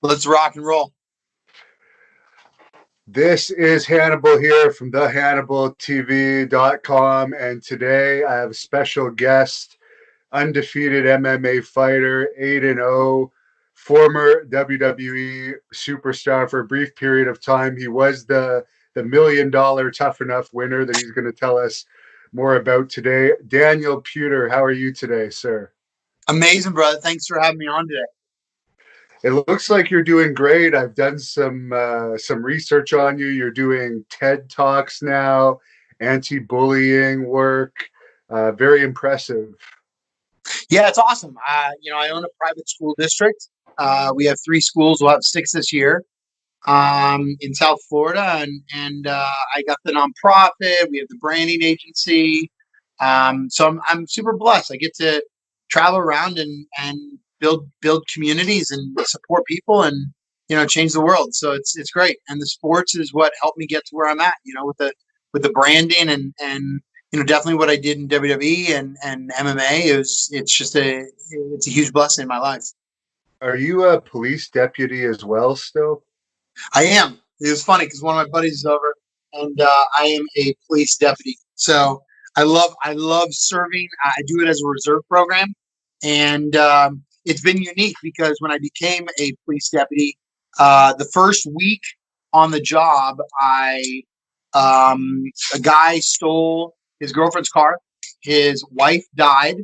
Let's rock and roll. This is Hannibal here from thehannibaltv.com, and today I have a special guest, undefeated MMA fighter, 8-0, former WWE superstar for a brief period of time. He was the $1 million Tough Enough winner that he's going to tell us more about today. Daniel Puder, how are you today, sir? Amazing, brother. Thanks for having me on today. It looks like you're doing great. I've done some research on you. You're doing TED Talks now, anti-bullying work. Very impressive. Yeah, it's awesome. I own a private school district. We have 3 schools. We'll have 6 this year in South Florida. And I got the nonprofit. We have the branding agency. So I'm super blessed. I get to travel around and build communities and support people and, change the world. So it's great. And the sports is what helped me get to where I'm at, with the branding and definitely what I did in WWE and MMA it's a huge blessing in my life. Are you a police deputy as well still? I am. It was funny because one of my buddies is over and I am a police deputy. So I love serving. I do it as a reserve program. And it's been unique because when I became a police deputy, the first week on the job, a guy stole his girlfriend's car. His wife died,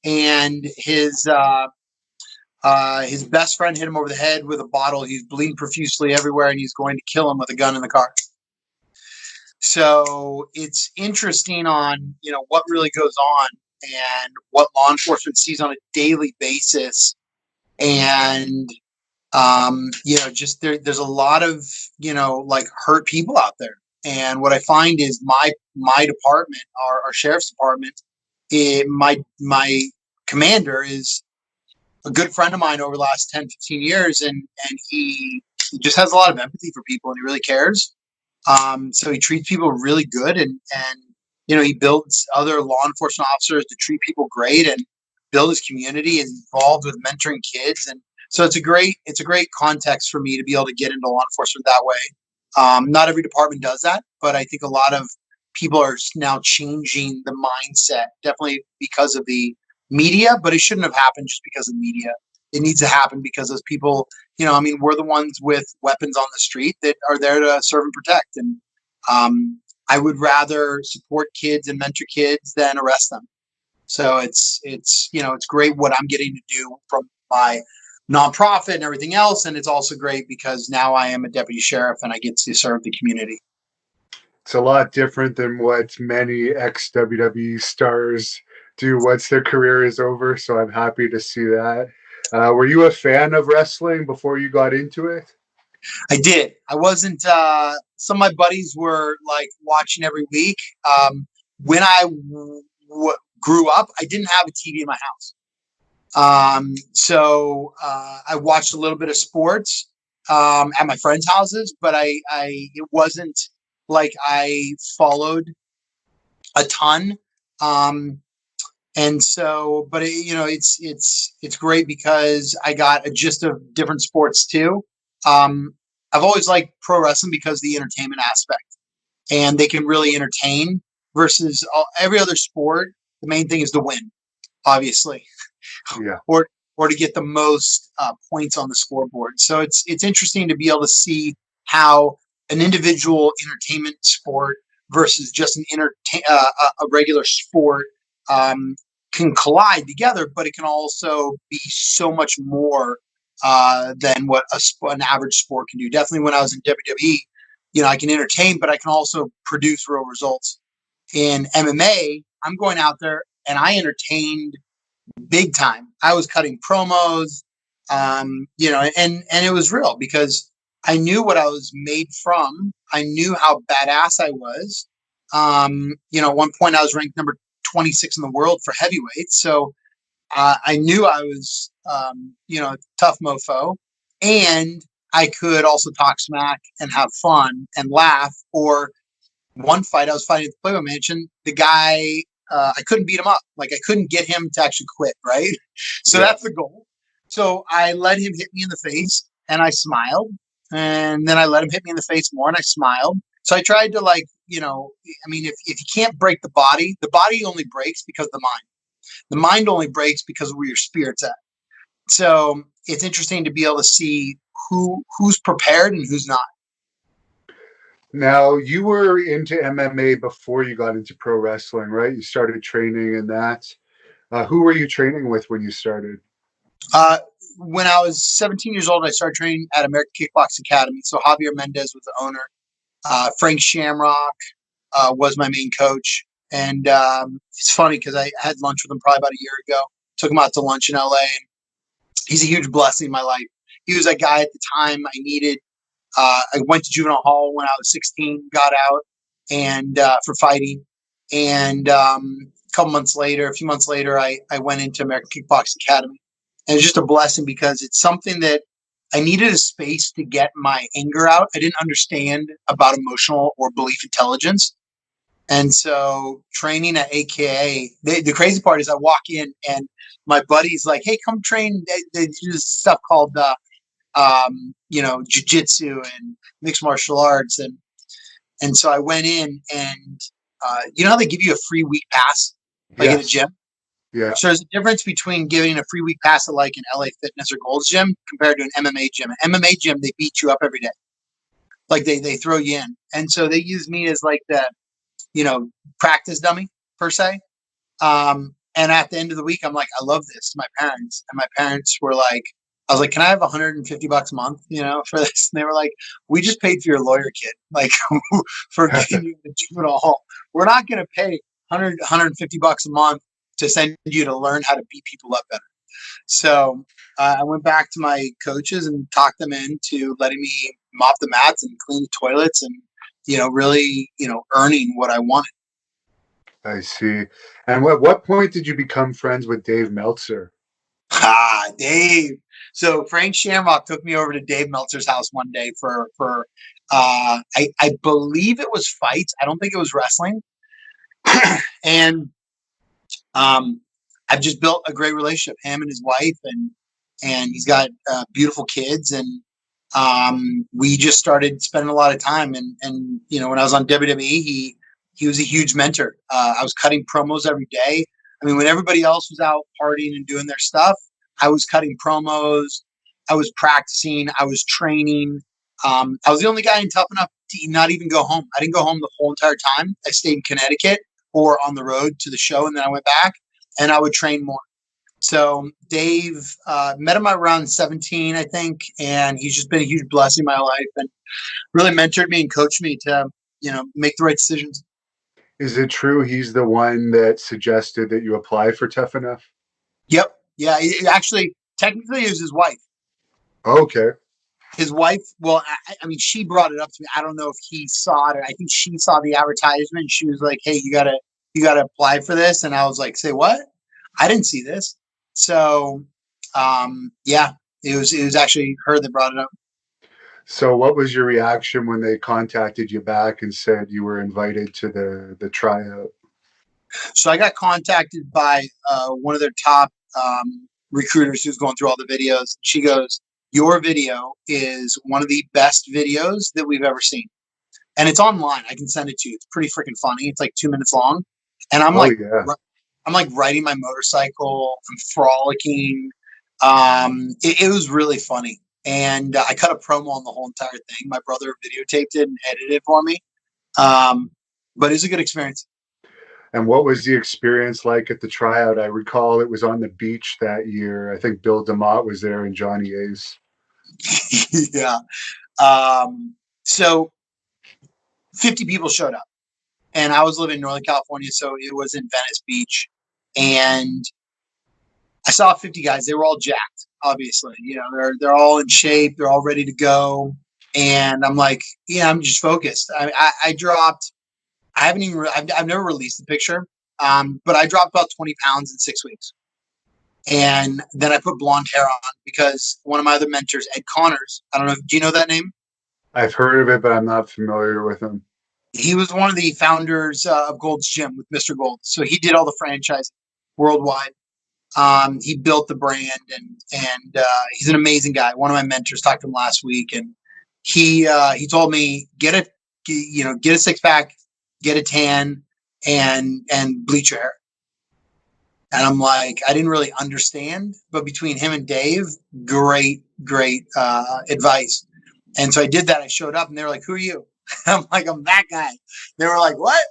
and his best friend hit him over the head with a bottle. He's bleeding profusely everywhere, and he's going to kill him with a gun in the car. So it's interesting on what really goes on and what law enforcement sees on a daily basis, and just there's a lot of hurt people out there. And what I find is my department, our sheriff's department, my commander is a good friend of mine over the last 10, 15 years. And he just has a lot of empathy for people and he really cares. So he treats people really good and he builds other law enforcement officers to treat people great and build his community and involved with mentoring kids. And so it's a great context for me to be able to get into law enforcement that way. Not every department does that, but I think a lot of people are now changing the mindset, definitely because of the media, but it shouldn't have happened just because of media. It needs to happen because those people, we're the ones with weapons on the street that are there to serve and protect. And I would rather support kids and mentor kids than arrest them. So it's great what I'm getting to do from my nonprofit and everything else. And it's also great because now I am a deputy sheriff and I get to serve the community. It's a lot different than what many ex-WWE stars do once their career is over. So I'm happy to see that. Were you a fan of wrestling before you got into it? I did. I wasn't. Some of my buddies were like watching every week. When I grew up, I didn't have a TV in my house. So I watched a little bit of sports at my friends' houses, but it wasn't like I followed a ton. And so, but it's great because I got a gist of different sports too. I've always liked pro wrestling because of the entertainment aspect, and they can really entertain versus every other sport. The main thing is to win, obviously. Yeah. or to get the most points on the scoreboard. So it's interesting to be able to see how an individual entertainment sport versus just a regular sport can collide together, but it can also be so much more than what an average sport can do. Definitely when I was in WWE, I can entertain, but I can also produce real results. In MMA, I'm going out there and I entertained big time. I was cutting promos, and it was real because I knew what I was made from. I knew how badass I was. At one point I was ranked number 26 in the world for heavyweight. So I knew I was, a tough mofo, and I could also talk smack and have fun and laugh. Or one fight I was fighting at the Playboy Mansion, the guy, I couldn't beat him up. Like I couldn't get him to actually quit. Right. So That's the goal. So I let him hit me in the face and I smiled. And then I let him hit me in the face more and I smiled. So I tried to like, I mean, if you can't break the body only breaks because of the mind. The mind only breaks because of where your spirit's at. So it's interesting to be able to see who's prepared and who's not. Now, you were into MMA before you got into pro wrestling, right? You started training in that. Who were you training with when you started? Uh, when I was 17 years old, I started training at American Kickbox Academy. So Javier Mendez was the owner. Frank Shamrock was my main coach. And it's funny because I had lunch with him probably about a year ago. Took him out to lunch in LA. And he's a huge blessing in my life. He was that guy at the time I needed. I went to juvenile hall when I was 16, got out and for fighting. And a few months later, I went into American Kickbox Academy. And it's just a blessing because it's something that I needed a space to get my anger out. I didn't understand about emotional or belief intelligence. And so training at AKA, the crazy part is I walk in and my buddy's like, hey, come train. They do this stuff called, jujitsu and mixed martial arts. And so I went in and, you know how they give you a free week pass, like at a Yes. gym? Yeah. So there's a difference between giving a free week pass at like an LA Fitness or Gold's Gym compared to an MMA gym. An MMA gym, they beat you up every day. Like they throw you in. And so they use me as like the, practice dummy per se. And at the end of the week, I'm like, I love this to my parents. And my parents were like, I was like, can I have $150 a month, for this? And they were like, we just paid for your lawyer kid, like for getting you to juvenile hall. We're not going to pay $150 a month to send you to learn how to beat people up better. So I went back to my coaches and talked them into letting me mop the mats and clean the toilets and, really, earning what I wanted. I see. And what point did you become friends with Dave Meltzer? Dave. So Frank Shamrock took me over to Dave Meltzer's house one day for I believe it was fights. I don't think it was wrestling. And I've just built a great relationship, him and his wife, and he's got beautiful kids, and we just started spending a lot of time. And when I was on WWE, he was a huge mentor. I was cutting promos every day. I mean, when everybody else was out partying and doing their stuff, I was cutting promos. I was practicing. I was training. I was the only guy in Tough Enough to not even go home. I didn't go home the whole entire time. I stayed in Connecticut or on the road to the show, and then I went back and I would train more. So Dave met him around 17, I think, and he's just been a huge blessing in my life and really mentored me and coached me to, make the right decisions. Is it true he's the one that suggested that you apply for Tough Enough? Yep. Yeah. Actually, technically, it was his wife. Okay. His wife, well, I mean, she brought it up to me. I don't know if he saw it. I think she saw the advertisement. And she was like, "Hey, you gotta apply for this." And I was like, "Say what? I didn't see this." So, yeah, it was actually her that brought it up. So what was your reaction when they contacted you back and said you were invited to the tryout? So I got contacted by one of their top recruiters who's going through all the videos. She goes, "Your video is one of the best videos that we've ever seen." And it's online. I can send it to you. It's pretty freaking funny. It's like 2 minutes long. And Oh yeah. I'm like riding my motorcycle. I'm frolicking. It was really funny. And I cut a promo on the whole entire thing. My brother videotaped it and edited it for me. But it was a good experience. And what was the experience like at the tryout? I recall it was on the beach that year. I think Bill DeMott was there and Johnny Ace. Yeah. So 50 people showed up. And I was living in Northern California, so it was in Venice Beach. And I saw 50 guys. They were all jacked, obviously. They're all in shape. They're all ready to go. And I'm like, yeah, I'm just focused. I dropped. I haven't even. I've never released the picture, but I dropped about 20 pounds in 6 weeks. And then I put blonde hair on because one of my other mentors, Ed Connors. I don't know. Do you know that name? I've heard of it, but I'm not familiar with him. He was one of the founders of Gold's Gym with Mr. Gold. So he did all the franchising worldwide. He built the brand, and he's an amazing guy. One of my mentors talked to him last week, and he told me get a six pack, get a tan, and bleach your hair. And I'm like, I didn't really understand, but between him and Dave, great advice. And so I did that. I showed up, and they were like, "Who are you?" I'm like, "I'm that guy." They were like, "What?"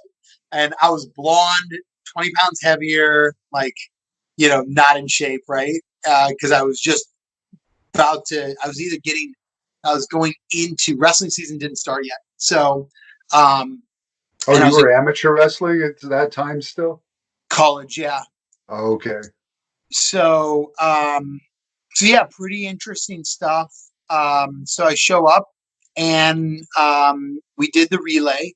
And I was blonde, 20 pounds heavier, like, not in shape, right? Because I was just I was I was going into wrestling season, didn't start yet. So, Oh, and I you was like, were amateur wrestling at that time still? college, yeah. Okay. So, so yeah, pretty interesting stuff. So I show up, and we did the relay.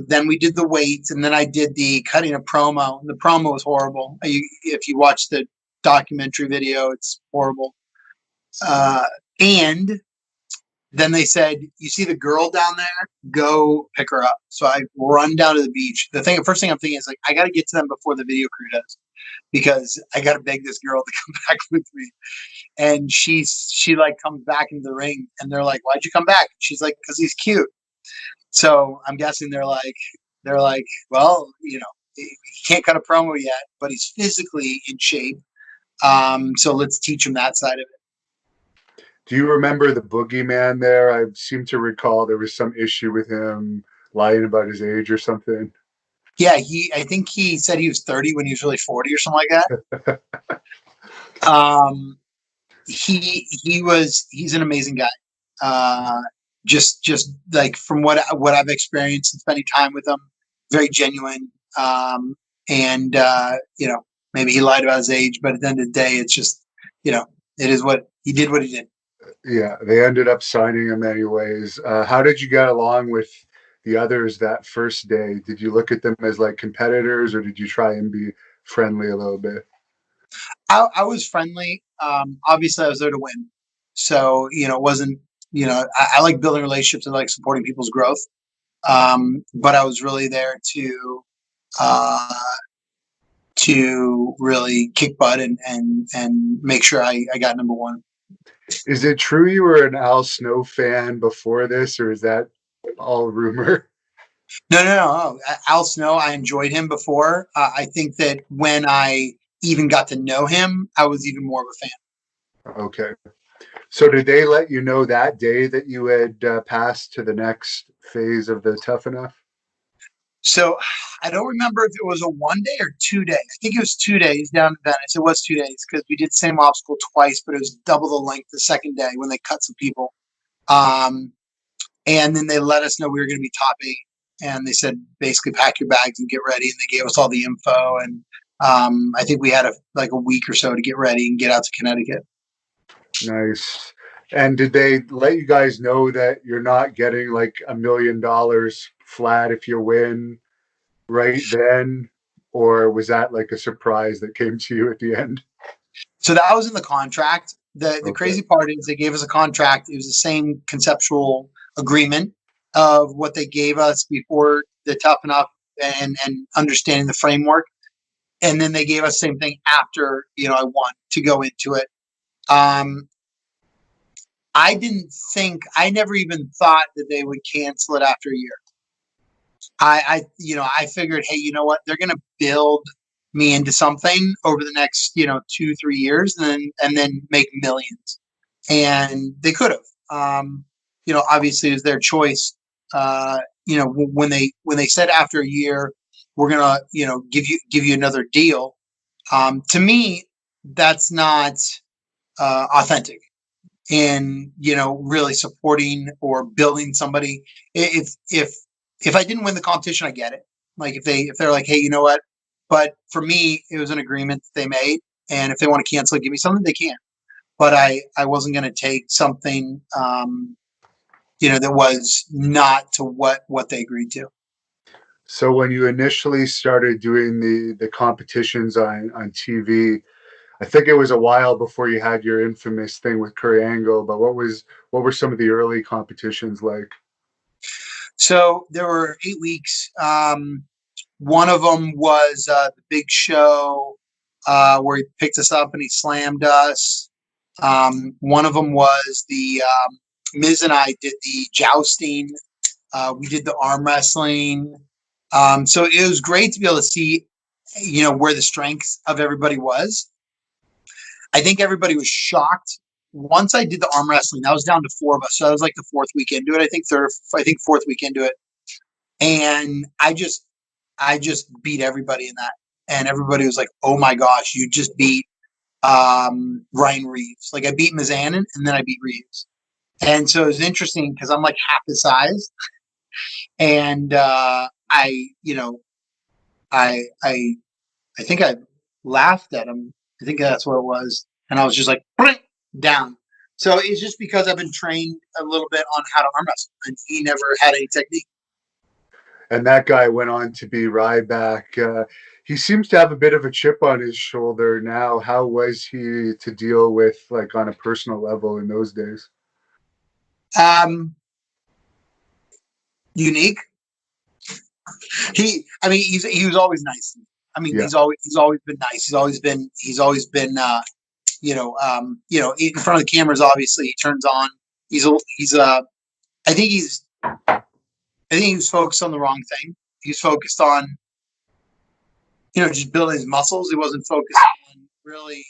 Then we did the weights, and then I did the cutting a promo. The promo was horrible. If you watch the documentary video, it's horrible. And then they said, "You see the girl down there? Go pick her up." So I run down to the beach. First thing I'm thinking is like, I got to get to them before the video crew does, because I got to beg this girl to come back with me. And she like comes back into the ring, and they're like, "Why'd you come back?" She's like, "Because he's cute." So I'm guessing they're like, "Well, he can't cut a promo yet, but he's physically in shape. So let's teach him that side of it." Do you remember the boogeyman there? I seem to recall there was some issue with him lying about his age or something. Yeah, I think he said he was 30 when he was really 40 or something like that. Um, he's an amazing guy. Just like from what I've experienced and spending time with him, very genuine. And maybe he lied about his age, but at the end of the day, it's just, it is what he did. What he did. Yeah, they ended up signing him anyways. How did you get along with the others that first day? Did you look at them as like competitors, or did you try and be friendly a little bit? I was friendly. Obviously, I was there to win, so it wasn't. I like building relationships and like supporting people's growth. But I was really there uh, to really kick butt and make sure I got number one. Is it true you were an Al Snow fan before this, or is that all rumor? No. Al Snow, I enjoyed him before. I think that when I even got to know him, I was even more of a fan. Okay. So did they let you know that day that you had passed to the next phase of the Tough Enough? So I don't remember if it was a 1 day or 2 day. I think it was 2 days down in Venice. It was 2 days because we did the same obstacle twice, but it was double the length the second day when they cut some people. Um, and then they let us know we were going to be top eight. And they said, basically, pack your bags and get ready. And they gave us all the info. And I think we had a week or so to get ready and get out to Connecticut. Nice. And did they let you guys know that you're not getting like $1 million flat if you win right then? Or was that like a surprise that came to you at the end? So that was in the contract. The Okay. crazy part is they gave us a contract. It was the same conceptual agreement of what they gave us before the Tough Enough and understanding the framework. And then they gave us the same thing after, I won to go into it. Um, I never even thought that they would cancel it after a year. I figured, hey, you know what? They're going to build me into something over the next, 2, 3 years, and then make millions. And they could have. Obviously, it was their choice. When they said after a year, we're gonna, give you another deal. To me, that's not authentic in really supporting or building somebody. If I didn't win the competition, I get it. Like if they're like, hey, you know what? But for me, it was an agreement that they made, and if they want to cancel it, give me something, they can. But I wasn't going to take something that was not to what they agreed to. So when you initially started doing the competitions on TV, I think it was a while before you had your infamous thing with Kurt Angle, but what were some of the early competitions like? So there were 8 weeks. One of them was the big show where he picked us up and he slammed us. One of them was the Miz and I did the jousting. We did the arm wrestling. So it was great to be able to see, where the strengths of everybody was. I think everybody was shocked once I did the arm wrestling. That was down to four of us, so that was like the fourth week into it. I think fourth week into it, and I just beat everybody in that, and everybody was like, "Oh my gosh, you just beat Ryan Reeves!" Like I beat Mizanin, and then I beat Reeves, and so it was interesting because I'm like half the size, and I I think I laughed at him. I think that's what it was. And I was just like, down. So it's just because I've been trained a little bit on how to arm wrestle, and he never had any technique. And that guy went on to be Ryback. He seems to have a bit of a chip on his shoulder now. How was he to deal with, like, on a personal level in those days? Unique. He was always nice to me. I mean, Yeah. he's always been nice. He's always been in front of the cameras. Obviously, he turns on. I think he was focused on the wrong thing. He was focused on, just building his muscles. He wasn't focused on really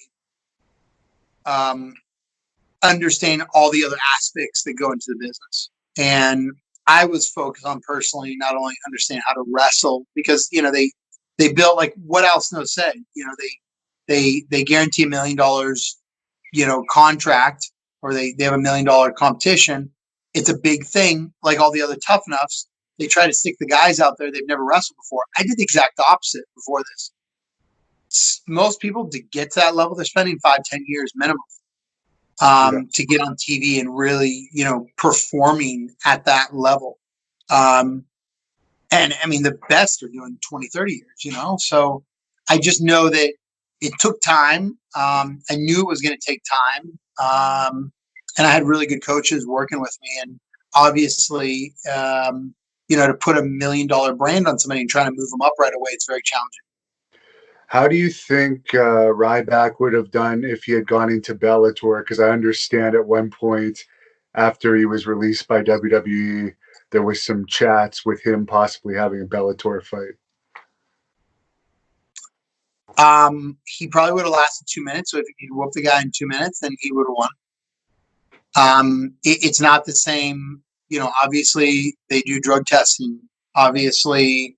understanding all the other aspects that go into the business. And I was focused on personally not only understand how to wrestle, because they built, like, what else no say. They guarantee $1 million contract, or they have $1 million competition. It's a big thing. Like all the other tough enoughs, they try to stick the guys out there they've never wrestled before. I did the exact opposite before this. Most people, to get to that level, they're spending 5-10 years minimum to get on TV and really, performing at that level. And I mean, the best are doing 20-30 years, so I just know that it took time. I knew it was going to take time. And I had really good coaches working with me. And obviously, to put $1 million brand on somebody and trying to move them up right away, it's very challenging. How do you think Ryback would have done if he had gone into Bellator? Because I understand at one point after he was released by WWE, there was some chats with him possibly having a Bellator fight. He probably would have lasted 2 minutes. So if he could whoop the guy in 2 minutes, then he would have won. It's not the same. Obviously they do drug testing. Obviously,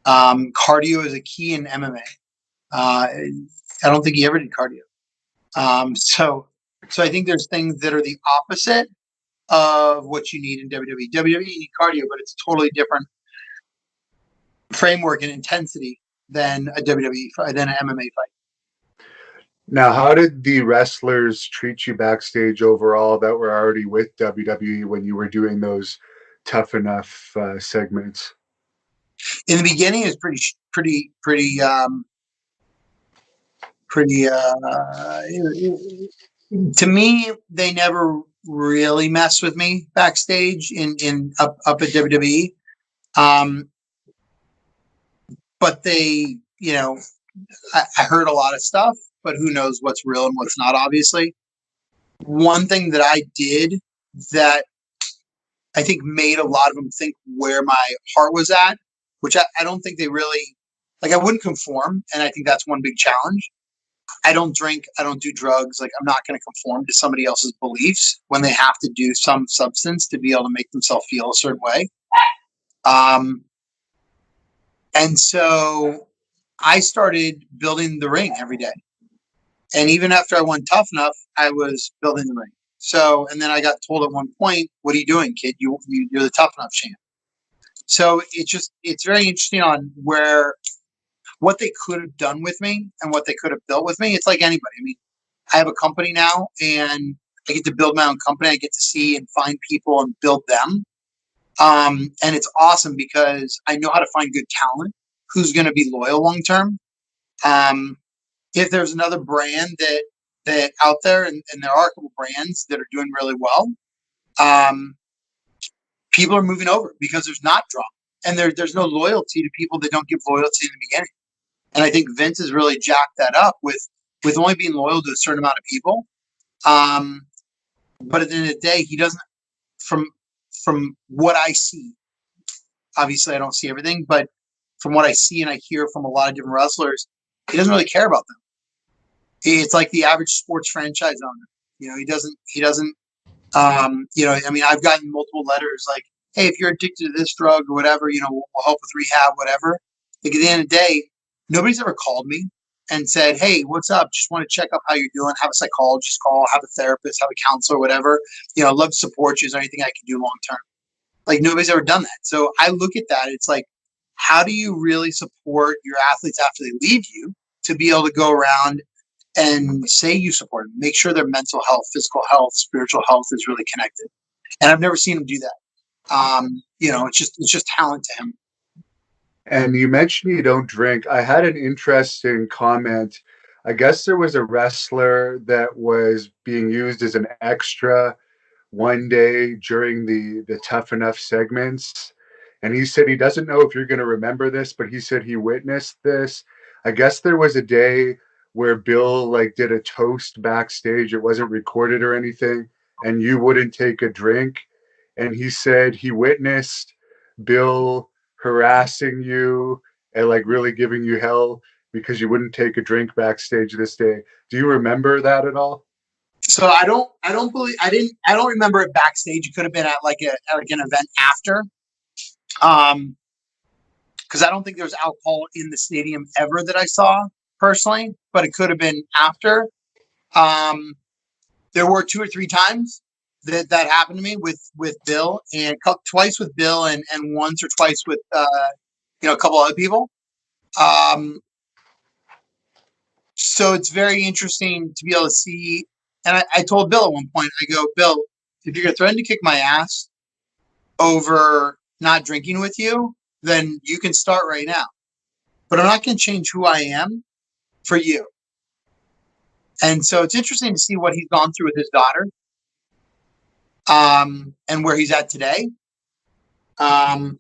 cardio is a key in MMA. I don't think he ever did cardio. So I think there's things that are the opposite of what you need in WWE. WWE, you need cardio, but it's a totally different framework and intensity than a WWE fight, than an MMA fight. Now, how did the wrestlers treat you backstage overall that were already with WWE when you were doing those Tough Enough segments? In the beginning, it was pretty. To me, they never really messed with me backstage in up at WWE. But they, I heard a lot of stuff, but who knows what's real and what's not, obviously. One thing that I did that I think made a lot of them think where my heart was at, which I don't think they really, like, I wouldn't conform. And I think that's one big challenge. I don't drink. I don't do drugs. Like, I'm not going to conform to somebody else's beliefs when they have to do some substance to be able to make themselves feel a certain way. And so I started building the ring every day. And even after I won Tough Enough, I was building the ring. So, and then I got told at one point, "What are you doing, kid? You're the Tough Enough champ." So it's very interesting on what they could have done with me and what they could have built with me. It's like anybody. I mean, I have a company now, and I get to build my own company. I get to see and find people and build them. And it's awesome because I know how to find good talent who's going to be loyal long term. If there's another brand that out there, and there are a couple brands that are doing really well, people are moving over because there's not drama, and there's no loyalty to people that don't give loyalty in the beginning. And I think Vince has really jacked that up with only being loyal to a certain amount of people. Um, but at the end of the day, he doesn't. From what I see, obviously I don't see everything, but from what I see and I hear from a lot of different wrestlers, he doesn't really care about them. It's like the average sports franchise owner. He doesn't. I mean, I've gotten multiple letters like, "Hey, if you're addicted to this drug or whatever, we'll help with rehab, whatever." Like at the end of the day, nobody's ever called me and said, "Hey, what's up? Just want to check up how you're doing. Have a psychologist call, have a therapist, have a counselor, whatever. I'd love to support you. Is there anything I can do long term?" Like nobody's ever done that. So I look at that. It's like, how do you really support your athletes after they leave you to be able to go around and say you support them, make sure their mental health, physical health, spiritual health is really connected. And I've never seen him do that. It's just talent to him. And you mentioned you don't drink. I had an interesting comment. I guess there was a wrestler that was being used as an extra one day during the Tough Enough segments. And he said he doesn't know if you're going to remember this, but he said he witnessed this. I guess there was a day where Bill like did a toast backstage. It wasn't recorded or anything, and you wouldn't take a drink. And he said he witnessed Bill harassing you and like really giving you hell because you wouldn't take a drink backstage this day. Do you remember that at all? So I don't remember it backstage. It could have been at an event after. Because I don't think there was alcohol in the stadium ever that I saw personally, but it could have been after. Um, there were 2 or 3 times that happened to me with Bill, and twice with Bill, and once or twice with a couple other people. Um, so it's very interesting to be able to see. And I told Bill at one point, I go, Bill, if you're threatening to kick my ass over not drinking with you, then you can start right now. But I'm not going to change who I am for you. And so it's interesting to see what he's gone through with his daughter, and where he's at today. And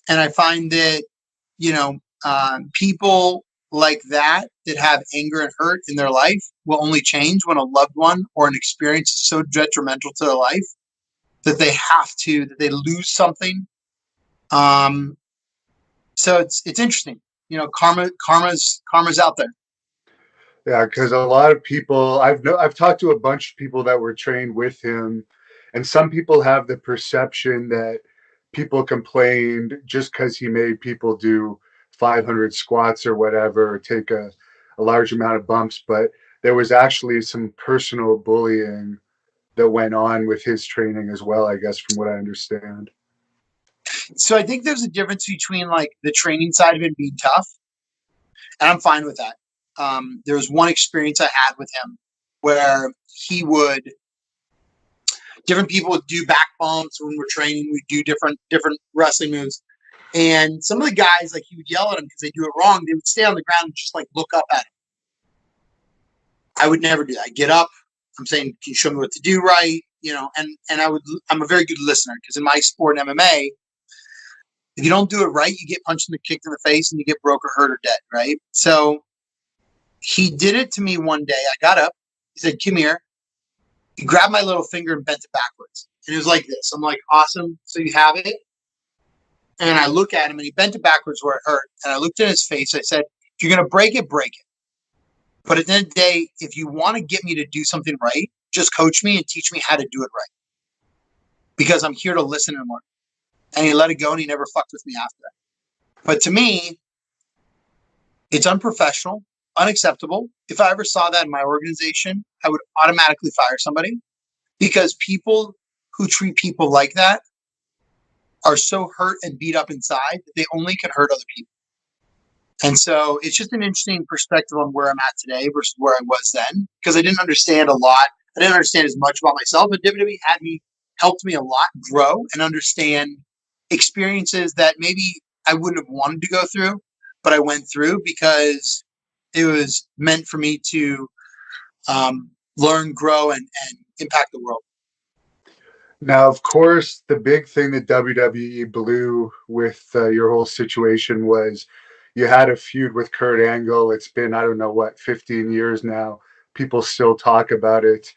I find that, people like that have anger and hurt in their life will only change when a loved one or an experience is so detrimental to their life that they lose something. So it's interesting. Karma's out there. Yeah, because a lot of people I've talked to a bunch of people that were trained with him, and some people have the perception that people complained just because he made people do 500 squats or whatever, or take a large amount of bumps, but there was actually some personal bullying that went on with his training as well, I guess, from what I understand. So I think there's a difference between like the training side of it being tough, and I'm fine with that. There was one experience I had with him where different people would do back bumps when we're training. We'd do different wrestling moves. And some of the guys, like he would yell at them because they do it wrong. They would stay on the ground and just like look up at him. I would never do that. I'd get up. I'm saying, can you show me what to do right? I'm a very good listener because in my sport, MMA, if you don't do it right, you get punched and kicked in the face and you get broke or hurt or dead, right? So he did it to me one day. I got up. He said, come here. He grabbed my little finger and bent it backwards. And it was like this. I'm like, awesome. So you have it. And I look at him and he bent it backwards where it hurt. And I looked in his face. I said, if you're going to break it, break it. But at the end of the day, if you want to get me to do something right, just coach me and teach me how to do it right. Because I'm here to listen and learn. And he let it go and he never fucked with me after that. But to me, it's unprofessional, unacceptable. If I ever saw that in my organization, I would automatically fire somebody because people who treat people like that are so hurt and beat up inside that they only can hurt other people. And so it's just an interesting perspective on where I'm at today versus where I was then, because I didn't understand a lot. I didn't understand as much about myself, but WWE helped me a lot grow and understand experiences that maybe I wouldn't have wanted to go through, but I went through because it was meant for me to learn, grow, and impact the world. Now, of course, the big thing that WWE blew with your whole situation was you had a feud with Kurt Angle. It's been, I don't know what, 15 years now. People still talk about it.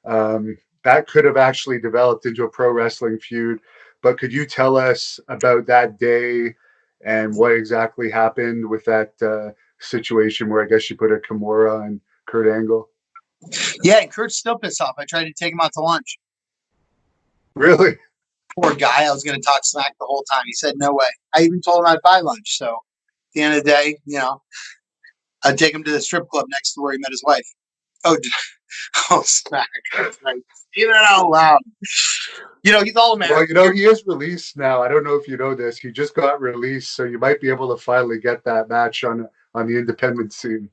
That could have actually developed into a pro wrestling feud. But could you tell us about that day and what exactly happened with that situation where I guess you put a Kimura on Kurt Angle? Yeah, and Kurt's still pissed off. I tried to take him out to lunch. Really? Poor guy. I was going to talk smack the whole time. He said, no way. I even told him I'd buy lunch. So at the end of the day, I'd take him to the strip club next to where he met his wife. Oh, oh, smack. Right. Even out loud. He's all American. Well, he is released now. I don't know if you know this. He just got released, so you might be able to finally get that match on the independent scene.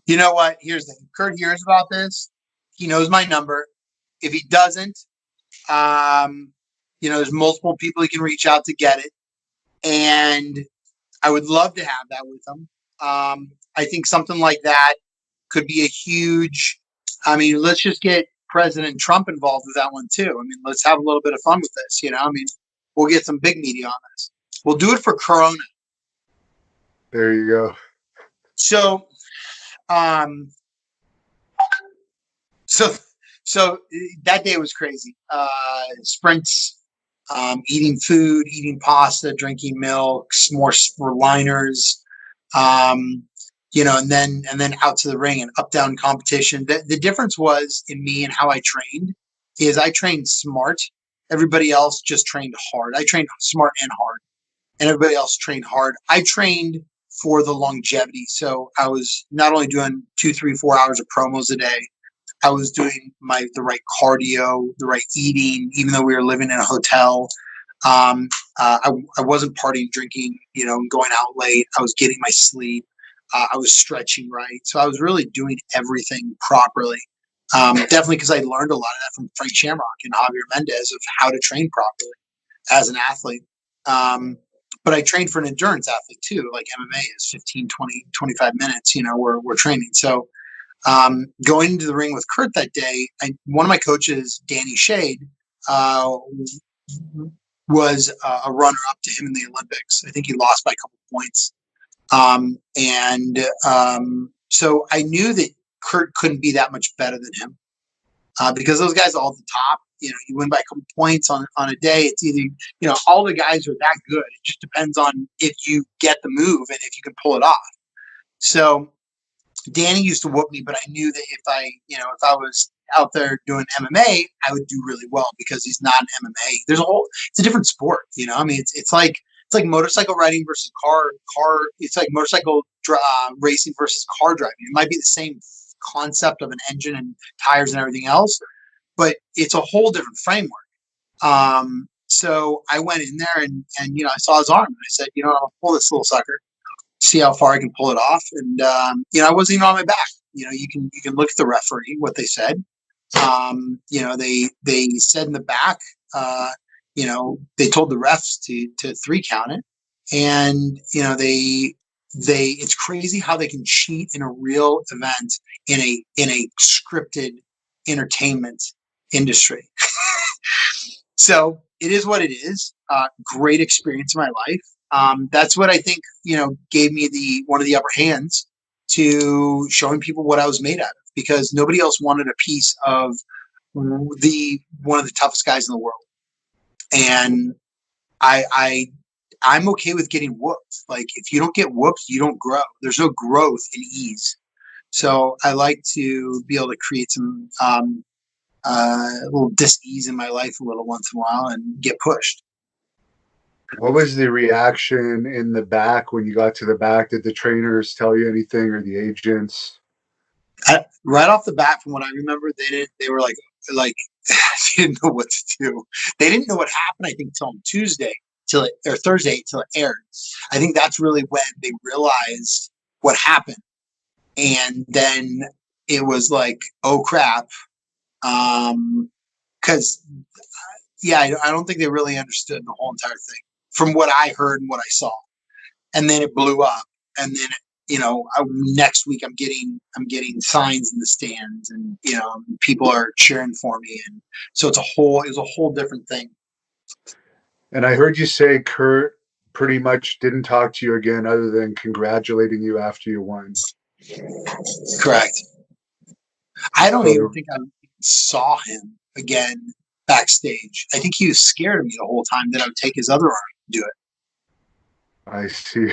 You know what? Here's the thing. Kurt hears about this. He knows my number. If he doesn't, there's multiple people he can reach out to get it. And I would love to have that with him. I think something like that could be a huge, let's just get President Trump involved with that one too. Let's have a little bit of fun with this, we'll get some big media on this. We'll do it for Corona. There you go. So, so that day was crazy. Sprints, eating food, eating pasta, drinking milk, more liners, and then out to the ring and up down competition. The difference was in me and how I trained is I trained smart. Everybody else just trained hard. I trained smart and hard, and everybody else trained hard. I trained for the longevity. So I was not only doing 2, 3, 4 hours of promos a day, I was doing the right cardio, the right eating, even though we were living in a hotel. I wasn't partying, drinking, and going out late. I was getting my sleep. I was stretching right. So I was really doing everything properly. Definitely because I learned a lot of that from Frank Shamrock and Javier Mendez of how to train properly as an athlete. But I trained for an endurance athlete too. Like MMA is 15, 20, 25 minutes, we're training. So going into the ring with Kurt that day, one of my coaches, Danny Shade, was a runner-up to him in the Olympics. I think he lost by a couple points. So I knew that Kurt couldn't be that much better than him because those guys are all at the top. You win by a couple points on a day. It's either, all the guys are that good. It just depends on if you get the move and if you can pull it off. So Danny used to whoop me, but I knew that if I was out there doing MMA, I would do really well because he's not an MMA. It's a different sport, it's like motorcycle riding versus car. It's like motorcycle racing versus car driving. It might be the same concept of an engine and tires and everything else, but it's a whole different framework. So I went in there and I saw his arm and I said, I'll pull this little sucker, see how far I can pull it off. And I wasn't even on my back. You can look at the referee, what they said. They said in the back, they told the refs to 3 count it. And, it's crazy how they can cheat in a real event in a scripted entertainment industry. So it is what it is. Great experience in my life. That's what I think, gave me one of the upper hands to showing people what I was made out of, because nobody else wanted a piece of one of the toughest guys in the world. And I'm okay with getting whooped. Like, if you don't get whooped, you don't grow. There's no growth in ease. So I like to be able to create some little dis-ease in my life a little once in a while and get pushed. What was the reaction in the back when you got to the back? Did the trainers tell you anything, or the agents? Right off the bat, from what I remember, they were like they didn't know what to do. They didn't know what happened, I think, till Tuesday, or Thursday, till it aired. I think that's really when they realized what happened. And then it was like, oh crap. Because I don't think they really understood the whole entire thing from what I heard and what I saw. And then it blew up. And then, next week I'm getting signs in the stands, and, people are cheering for me. And so it was a whole different thing. And I heard you say Kurt pretty much didn't talk to you again other than congratulating you after you won. Correct. I don't even So think I saw him again backstage. I think he was scared of me the whole time that I would take his other arm and do it. I see.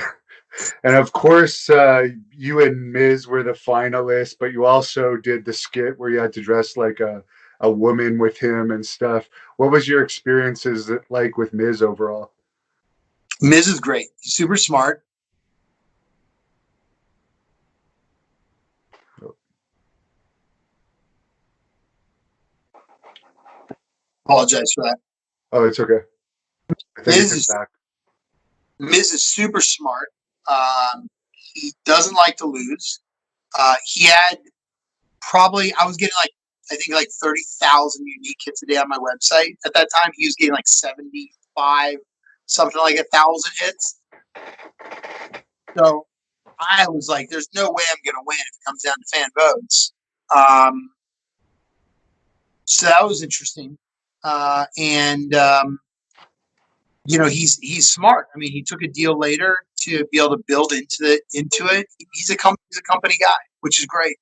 And of course, you and Miz were the finalists, but you also did the skit where you had to dress like a woman with him and stuff. What was your experiences like with Miz overall? Miz is great. He's super smart. Apologize for that. Oh, it's okay. I think Miz it's is back. Miz is super smart. He doesn't like to lose. He had probably I was getting like I think like 30,000 unique hits a day on my website at that time. He was getting like 75, something like 1,000 hits. So I was like, "There's no way I'm going to win if it comes down to fan votes." So that was interesting, and he's smart. I mean, he took a deal later to be able to build into it. He's a company guy, which is great.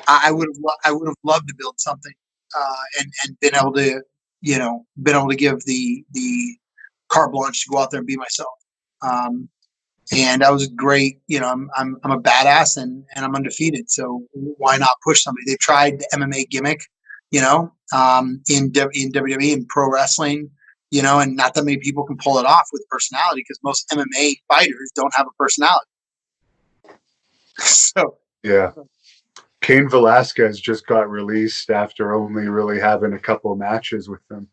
I would have loved to build something and been able to give the carte blanche to go out there and be myself. And that was great. I'm a badass and I'm undefeated. So why not push somebody? They've tried the MMA gimmick, in WWE and pro wrestling, and not that many people can pull it off with personality because most MMA fighters don't have a personality. So Yeah. Cain Velasquez just got released after only really having a couple of matches with them.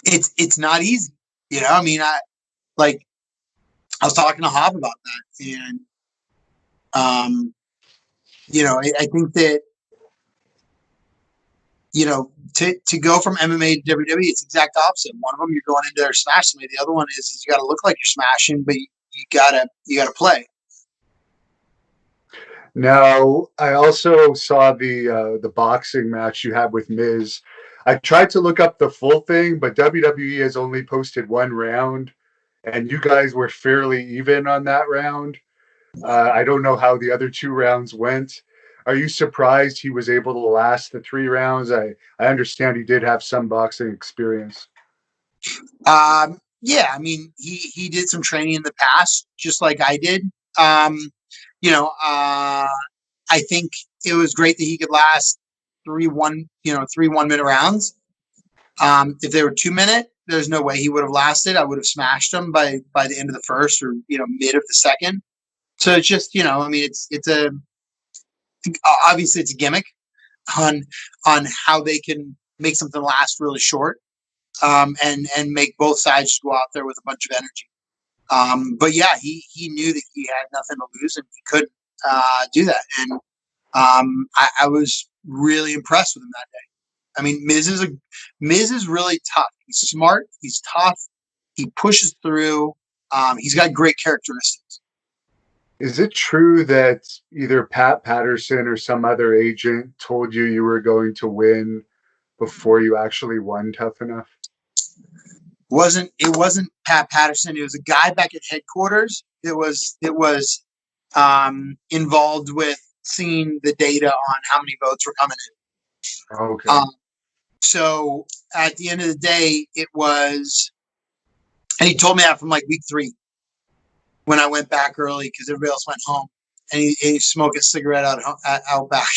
it's not easy, I mean, I was talking to Hob about that, and I think that to go from MMA to WWE, it's the exact opposite. One of them you're going in there to smash somebody. The other one is you got to look like you're smashing, but you gotta play. Now, I also saw the boxing match you had with Miz. I tried to look up the full thing, but WWE has only posted one round, and you guys were fairly even on that round. I don't know how the other two rounds went. Are you surprised he was able to last the 3 rounds? I understand he did have some boxing experience. Yeah, I mean, he did some training in the past, just like I did. Um, I think it was great that he could last 3 1 minute rounds. If they were 2 minute, there's no way he would have lasted. I would have smashed him by the end of the first or mid of the second. So it's just I mean, it's a obviously it's a gimmick on how they can make something last really short, and make both sides go out there with a bunch of energy. But yeah, he knew that he had nothing to lose and he couldn't do that. And I was really impressed with him that day. I mean, Miz is really tough. He's smart. He's tough. He pushes through. He's got great characteristics. Is it true that either Pat Patterson or some other agent told you you were going to win before you actually won Tough Enough? It wasn't Pat Patterson. It was a guy back at headquarters. It was involved with seeing the data on how many votes were coming in. Okay. So at the end of the day, it was, and he told me that from like week 3 when I went back early because everybody else went home, and he smoked a cigarette out back.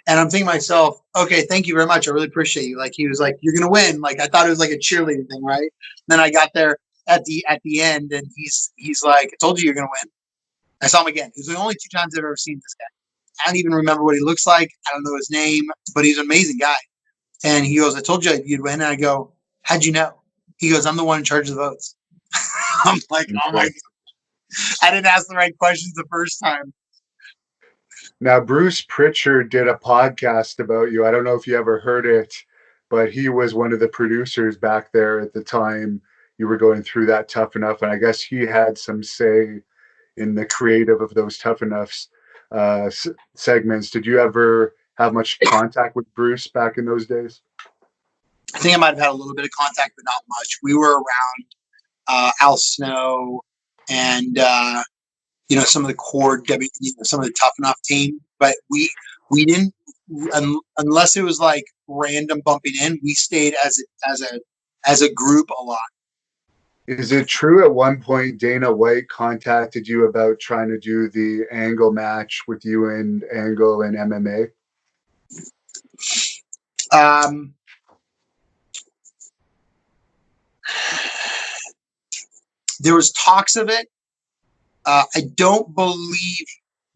And I'm thinking to myself, okay, thank you very much. I really appreciate you. Like he was like, you're gonna win. Like I thought it was like a cheerleading thing, right? And then I got there at the end, and he's like, I told you you're gonna win. I saw him again. It was the only 2 times I've ever seen this guy. I don't even remember what he looks like. I don't know his name, but he's an amazing guy. And he goes, I told you you'd win. And I go, how'd you know? He goes, I'm the one in charge of the votes. I'm like, oh my God. I didn't ask the right questions the first time. Now, Bruce Pritchard did a podcast about you. I don't know if you ever heard it, but he was one of the producers back there at the time you were going through that Tough Enough. And I guess he had some say in the creative of those Tough Enoughs segments. Did you ever have much contact with Bruce back in those days? I think I might have had a little bit of contact, but not much. We were around Al Snow, and some of the core some of the Tough Enough team. But we didn't unless it was like random bumping in. We stayed as a group a lot. Is it true at one point Dana White contacted you about trying to do the Angle match with you and Angle in MMA? Um, there was talks of it. I don't believe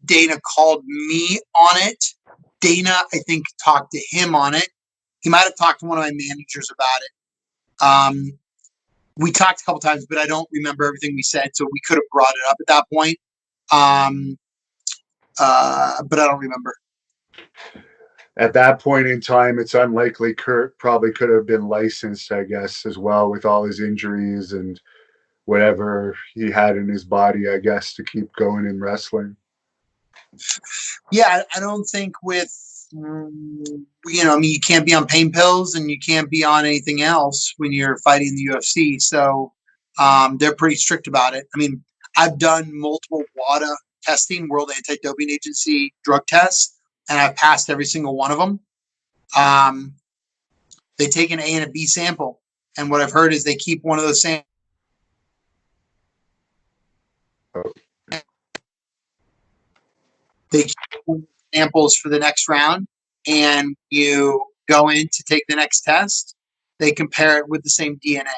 Dana called me on it. Dana, I think, talked to him on it. He might have talked to one of my managers about it. We talked a couple times, but I don't remember everything we said, so we could have brought it up at that point. But I don't remember. At that point in time, it's unlikely Kurt probably could have been licensed, I guess, as well, with all his injuries and whatever he had in his body, I guess, to keep going in wrestling. Yeah, I don't think you can't be on pain pills and you can't be on anything else when you're fighting the UFC. So they're pretty strict about it. I mean, I've done multiple WADA testing, World Anti-Doping Agency drug tests, and I've passed every single one of them. They take an A and a B sample, and what I've heard is they keep one of those samples. They keep samples for the next round, and you go in to take the next test. They compare it with the same DNA.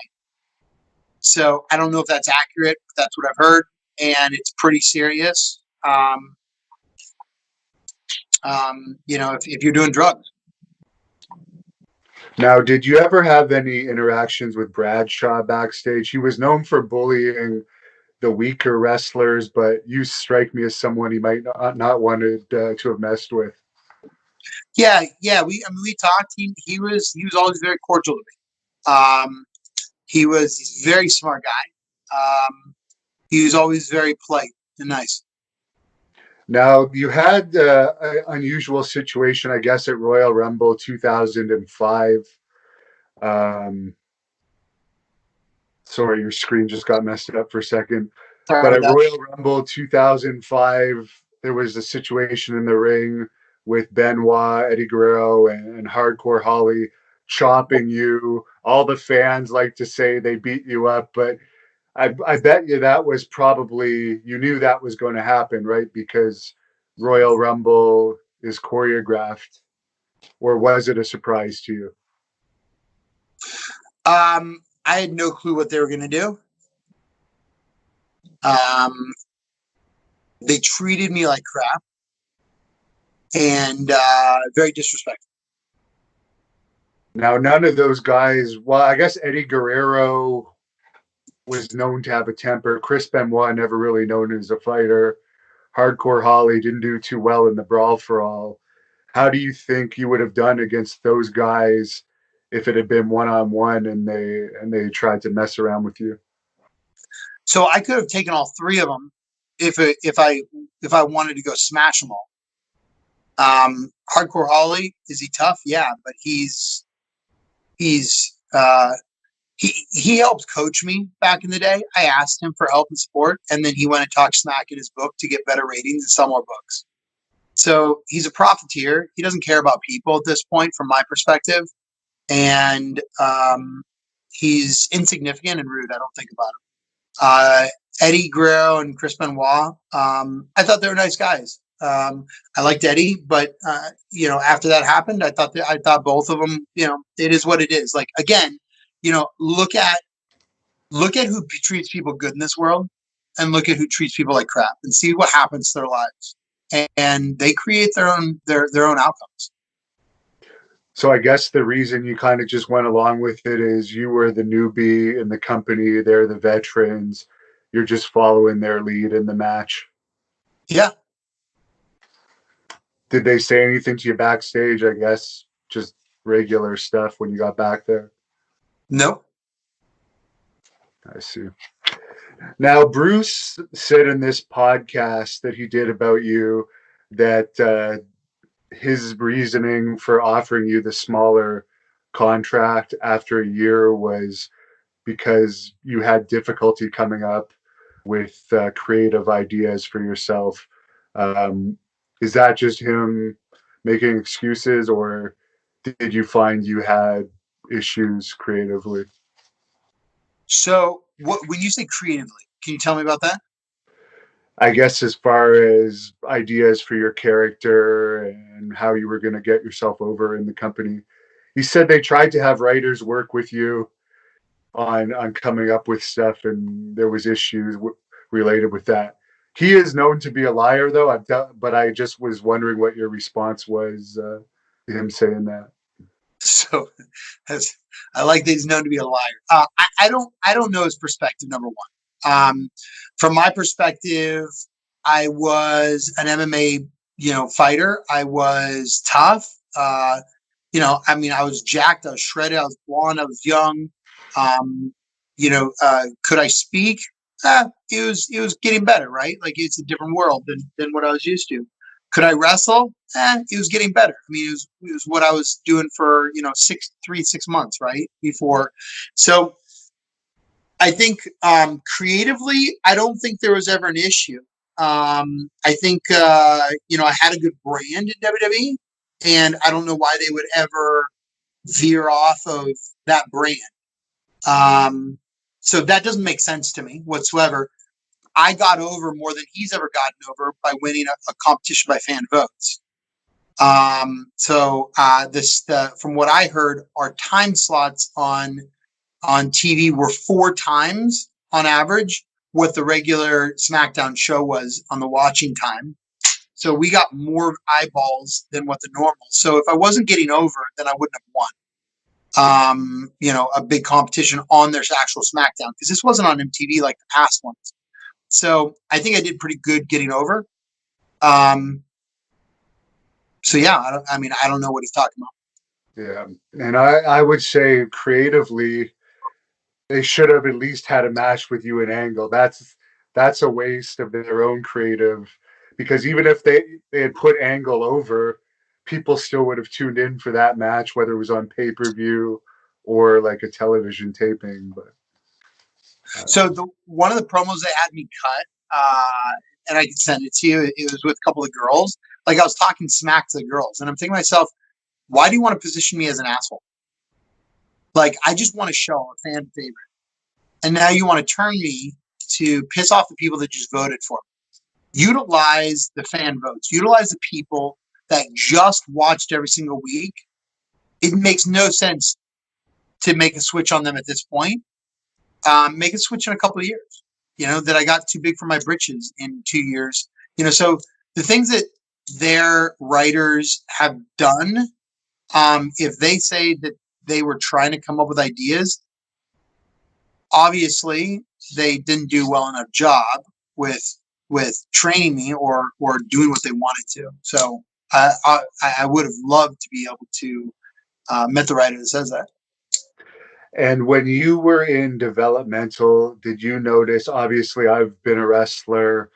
So I don't know if that's accurate, but that's what I've heard, and it's pretty serious. If you're doing drugs. Now, did you ever have any interactions with Bradshaw backstage? He was known for bullying the weaker wrestlers, but you strike me as someone he might not wanted to have messed with. Yeah. We talked. He was always very cordial to me. He's a very smart guy. He was always very polite and nice. Now, you had an unusual situation, I guess, at Royal Rumble 2005. Sorry, your screen just got messed up for a second. Sorry But about at that. Royal Rumble 2005, there was a situation in the ring with Benoit, Eddie Guerrero, and Hardcore Holly chopping you. All the fans like to say they beat you up, but I bet you that was probably, you knew that was going to happen, right? Because Royal Rumble is choreographed. Or was it a surprise to you? I had no clue what they were going to do. They treated me like crap and very disrespectful. Now, none of those guys, well, I guess Eddie Guerrero was known to have a temper. Chris Benoit, never really known as a fighter. Hardcore Holly didn't do too well in the Brawl for All. How do you think you would have done against those guys if it had been one-on-one and they tried to mess around with you? So I could have taken all three of them if I wanted to go smash them all. Hardcore Holly, is he tough? Yeah, but he's he helped coach me back in the day. I asked him for help and support, and then he went and talked smack in his book to get better ratings and sell more books. So he's a profiteer. He doesn't care about people at this point, from my perspective, and he's insignificant and rude. I don't think about him. Eddie Guerrero and Chris Benoit, I thought they were nice guys. I liked Eddie, but after that happened, I thought both of them. It is what it is. Like, again, look at who treats people good in this world, and look at who treats people like crap, and see what happens to their lives. And they create their own outcomes. So I guess the reason you kind of just went along with it is you were the newbie in the company. They're the veterans. You're just following their lead in the match. Yeah. Did they say anything to you backstage? I guess just regular stuff when you got back there. No. I see. Now, Bruce said in this podcast that he did about you that his reasoning for offering you the smaller contract after a year was because you had difficulty coming up with creative ideas for yourself. Um, is that just him making excuses, or did you find you had issues creatively? So, when you say creatively, can you tell me about that? I guess as far as ideas for your character and how you were going to get yourself over in the company. He said they tried to have writers work with you on coming up with stuff, and there was issues related with that. He is known to be a liar, though. But I just was wondering what your response was to him saying that. So, as I like that he's known to be a liar. I don't know his perspective. Number one, from my perspective, I was an MMA fighter. I was tough. I mean, I was jacked. I was shredded. I was blonde. I was young. Um, could I speak? It was getting better, right? Like it's a different world than what I was used to. Could I wrestle? It was getting better. I mean, it was what I was doing for 6 months, right before. So I think creatively, I don't think there was ever an issue. I think I had a good brand in WWE, and I don't know why they would ever veer off of that brand. Um, so that doesn't make sense to me whatsoever. I got over more than he's ever gotten over by winning a competition by fan votes. From what I heard, our time slots on TV were 4 times on average what the regular SmackDown show was on the watching time. So we got more eyeballs than what the normal. So if I wasn't getting over, then I wouldn't have won. A big competition on their actual SmackDown because this wasn't on MTV like the past ones. So I think I did pretty good getting over. Um, so yeah, I don't know what he's talking about. Yeah, and I would say creatively, they should have at least had a match with you and Angle. That's a waste of their own creative, because even if they had put Angle over, people still would have tuned in for that match, whether it was on pay-per-view or like a television taping. But So one of the promos they had me cut, and I can send it to you. It was with a couple of girls. Like I was talking smack to the girls, and I'm thinking to myself, why do you want to position me as an asshole? Like I just want to show a fan favorite, and now you want to turn me to piss off the people that just voted for me. Utilize the fan votes. Utilize the people that just watched every single week. It makes no sense to make a switch on them at this point. Make a switch in a couple of years. That I got too big for my britches in 2 years. So the things that their writers have done, if they say that they were trying to come up with ideas, obviously they didn't do well enough job with training me or doing what they wanted to. So I would have loved to be able to met the writer that says that. and when you were in developmental, did you notice? Obviously, I've been a wrestler.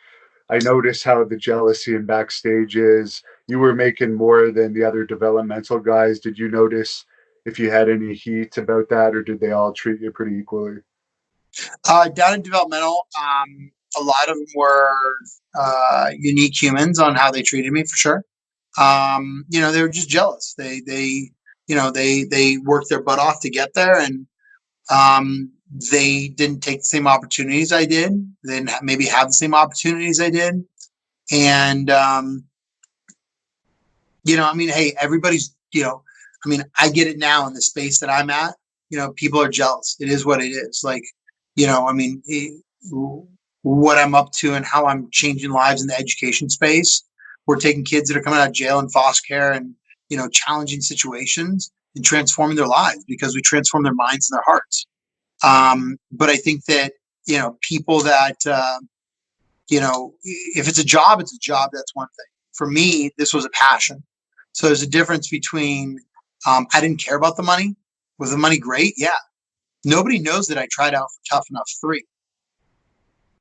I noticed how the jealousy in backstage is. You were making more than the other developmental guys. Did you notice if you had any heat about that, or did they all treat you pretty equally? Down in developmental, a lot of them were unique humans on how they treated me for sure. They were just jealous. They worked their butt off to get there, and they didn't take the same opportunities I did. They didn't maybe have the same opportunities I did. And hey, everybody's I get it now in the space that I'm at. People are jealous. It is what it is. Like, what I'm up to and how I'm changing lives in the education space. We're taking kids that are coming out of jail and foster care and challenging situations and transforming their lives because we transform their minds and their hearts. But I think that people that if it's a job, it's a job. That's one thing. For me, this was a passion. So there's a difference between I didn't care about the money. Was the money great? Yeah. Nobody knows that I tried out for Tough Enough 3.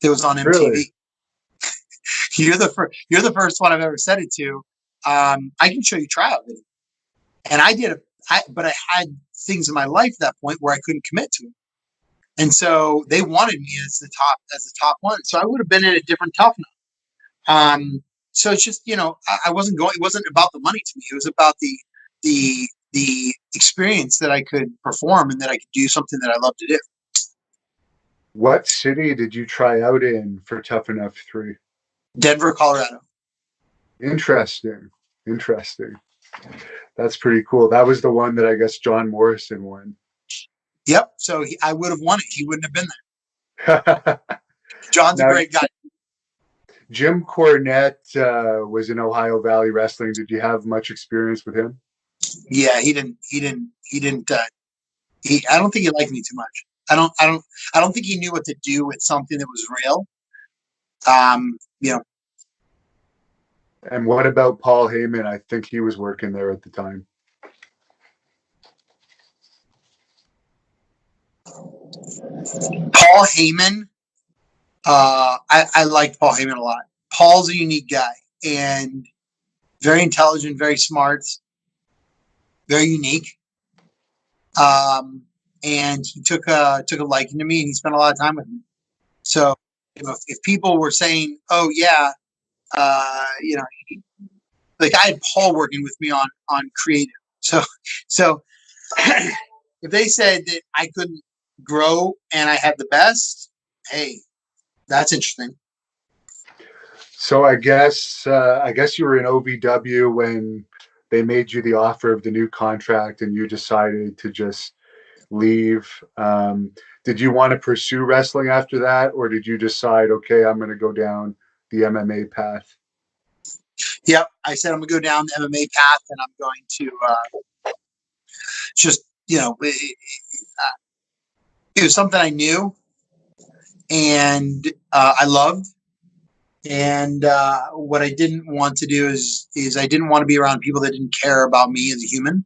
It was on Really? MTV. You're the first one I've ever said it to. I can show you tryout video. And I did but I had things in my life at that point where I couldn't commit to it. And so they wanted me as the top one. So I would have been in a different toughness. So it's just, I wasn't going. It wasn't about the money to me. It was about the experience that I could perform and that I could do something that I love to do. What city did you try out in for Tough Enough 3? Denver, Colorado. Interesting. Interesting. That's pretty cool. That was the one that I guess John Morrison won. Yep. So I would have won it. He wouldn't have been there. John's a Now, great guy. Jim Cornette was in Ohio Valley Wrestling. Did you have much experience with him? Yeah, he didn't. I don't think he liked me too much. I don't think he knew what to do with something that was real. You know, And what about Paul Heyman? I think he was working there at the time. Paul Heyman. I liked Paul Heyman a lot. Paul's a unique guy and very intelligent, very smart, very unique. And he took a liking to me, and he spent a lot of time with me. So if people were saying, "Oh yeah," like I had Paul working with me on creative. So if they said that I couldn't grow and I had the best, hey, that's interesting. So I guess you were in OVW when they made you the offer of the new contract, and you decided to just leave. Did you want to pursue wrestling after that, or did you decide, okay, I'm going to go down the MMA path? Yep, I said I'm gonna go down the MMA path, and I'm going to just it was something I knew and I loved. And what I didn't want to do is I didn't want to be around people that didn't care about me as a human.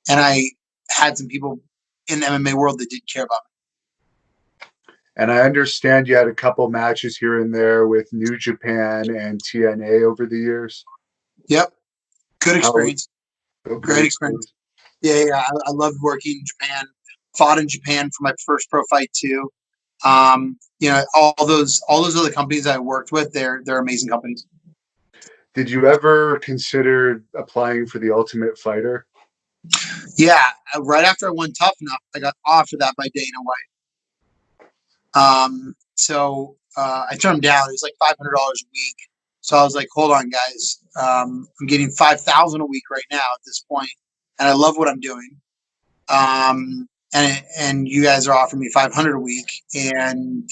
And I had some people in the MMA world that did care about me. And I understand you had a couple matches here and there with New Japan and TNA over the years. Yep, good experience. Great experience. Cool. Yeah. I loved working in Japan. Fought in Japan for my first pro fight too. All those other companies I worked with, they're amazing companies. Did you ever consider applying for the Ultimate Fighter? Yeah, right after I won Tough Enough, I got offered that by Dana White. So I turned him down. It was like $500 a week. So I was like, hold on, guys. I'm getting $5,000 a week right now at this point, and I love what I'm doing. And you guys are offering me $500 a week, and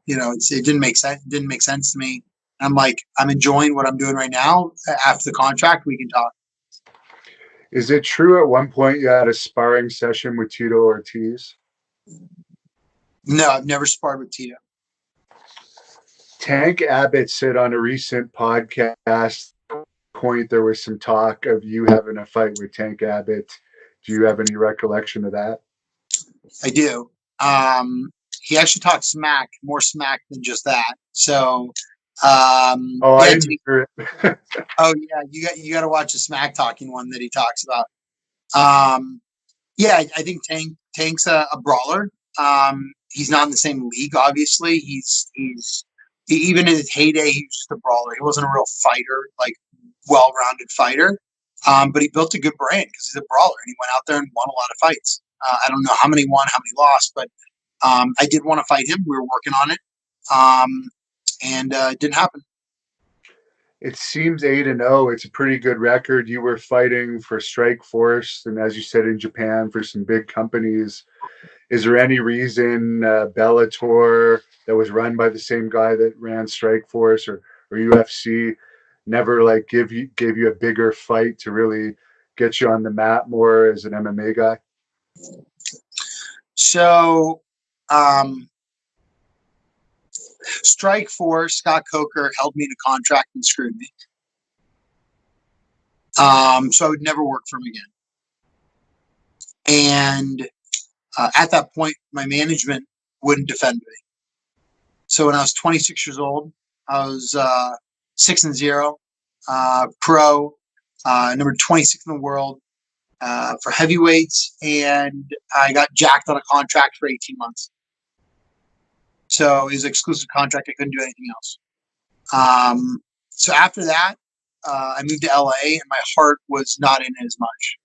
it didn't make sense. It didn't make sense to me. I'm like, I'm enjoying what I'm doing right now. After the contract, we can talk. Is it true at one point you had a sparring session with Tito Ortiz? No, I've never sparred with Tito. Tank Abbott said on a recent podcast point there was some talk of you having a fight with Tank Abbott. Do you have any recollection of that? I do. He actually talked more smack than just that. So, I didn't hear it. Oh yeah, you got to watch the smack talking one that he talks about. Yeah, I think Tank's a brawler. He's not in the same league, obviously. Even in his heyday, he was just a brawler. He wasn't a real fighter, like well-rounded fighter. But he built a good brand because he's a brawler, and he went out there and won a lot of fights. I don't know how many won, how many lost, but I did want to fight him. We were working on it, and it didn't happen. It seems 8-0. It's a pretty good record. You were fighting for Strike Force, and as you said, in Japan for some big companies. Is there any reason Bellator, that was run by the same guy that ran Strike Force, or UFC, never gave you a bigger fight to really get you on the map more as an MMA guy? So, Strike Force, Scott Coker held me to contract and screwed me. So I would never work for him again. And at that point, my management wouldn't defend me. So when I was 26 years old, I was 6-0, pro, number 26 in the world for heavyweights, and I got jacked on a contract for 18 months. So it was an exclusive contract. I couldn't do anything else. So after that, I moved to LA, and my heart was not in it as much.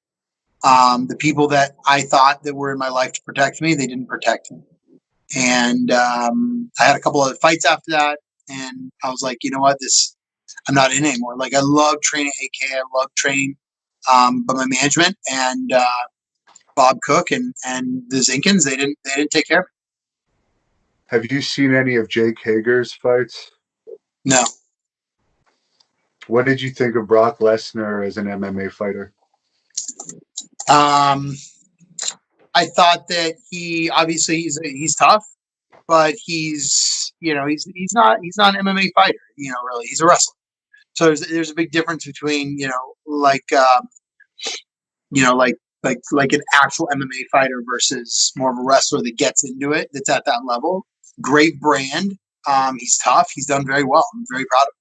The people that I thought that were in my life to protect me, they didn't protect me. And I had a couple other fights after that, and I was like, you know what, I'm not in anymore. Like I love training AK, I love training, but my management and Bob Cook and the Zinkins, they didn't take care of Have you seen any of Jake Hager's fights? me. No. What did you think of Brock Lesnar as an MMA fighter? Um, I thought that he obviously he's tough, but he's not an MMA fighter. Really, he's a wrestler. So there's a big difference between like an actual MMA fighter versus more of a wrestler that gets into it. That's at that level. Great brand. He's tough. He's done very well. I'm very proud of him.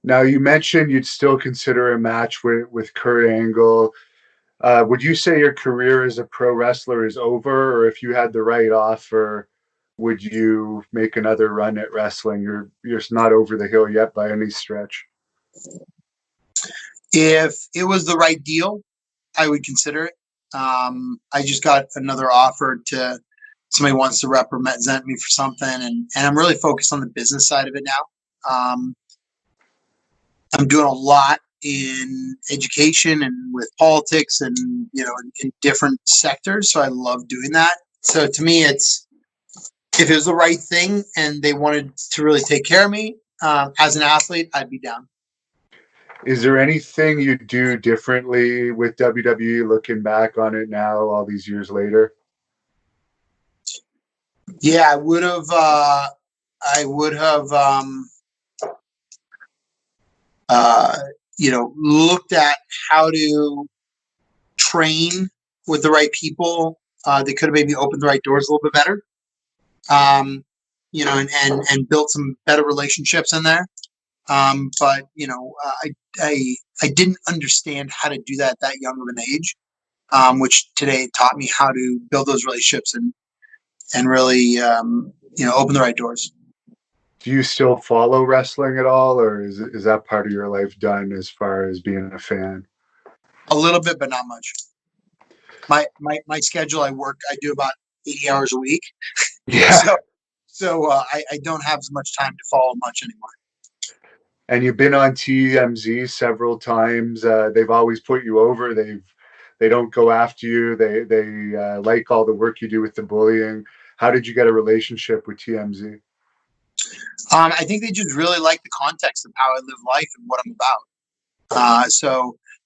Now, you mentioned you'd still consider a match with Kurt Angle. Would you say your career as a pro wrestler is over, or if you had the right offer, would you make another run at wrestling? You're not over the hill yet by any stretch. If it was the right deal, I would consider it. I just got another offer to somebody wants to represent me for something, and I'm really focused on the business side of it now. I'm doing a lot in education and with politics and in different sectors, so I love doing that. So to me, it's if it was the right thing and they wanted to really take care of me as an athlete, I'd be down. Is there anything you do differently with WWE looking back on it now, all these years later? Yeah, I would have. I would have. Looked at how to train with the right people. They could have maybe opened the right doors a little bit better. And built some better relationships in there. But I didn't understand how to do that at that young of an age, which today taught me how to build those relationships and really open the right doors. Do you still follow wrestling at all, or is that part of your life done as far as being a fan? A little bit, but not much. My schedule, I do about 80 hours a week. Yeah. So I don't have as much time to follow much anymore. And you've been on TMZ several times. They've always put you over. They don't go after you. They like all the work you do with the bullying. How did you get a relationship with TMZ? I think they just really like the context of how I live life and what I'm about.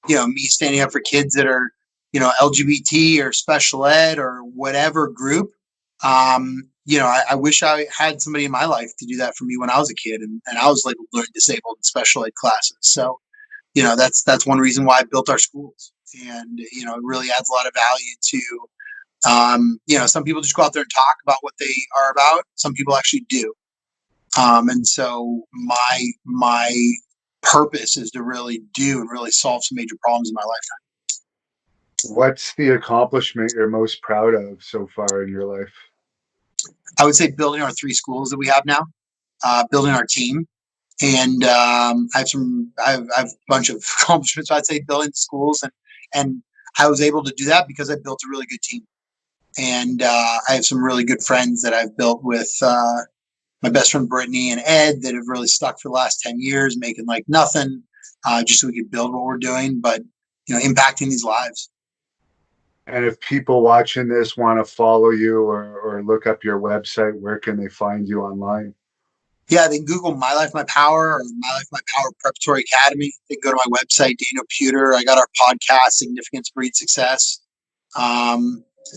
Me standing up for kids that are, LGBT or special ed or whatever group. I wish I had somebody in my life to do that for me when I was a kid and I was like learning disabled in special ed classes. So, that's one reason why I built our schools. And, it really adds a lot of value to, some people just go out there and talk about what they are about. Some people actually do. And so my purpose is to really do and really solve some major problems in my lifetime. What's the accomplishment you're most proud of so far in your life? I would say building our 3 schools that we have now, building our team, and I have a bunch of accomplishments. I'd say building schools, and I was able to do that because I built a really good team, and I have some really good friends that I've built with my best friend Brittany and Ed that have really stuck for the last 10 years, making like nothing, just so we could build what we're doing, but impacting these lives. And if people watching this want to follow you or look up your website, where can they find you online? Yeah, they can Google My Life, My Power or My Life, My Power Preparatory Academy. They can go to my website, Daniel Puder. I got our podcast, Significance Breed Success.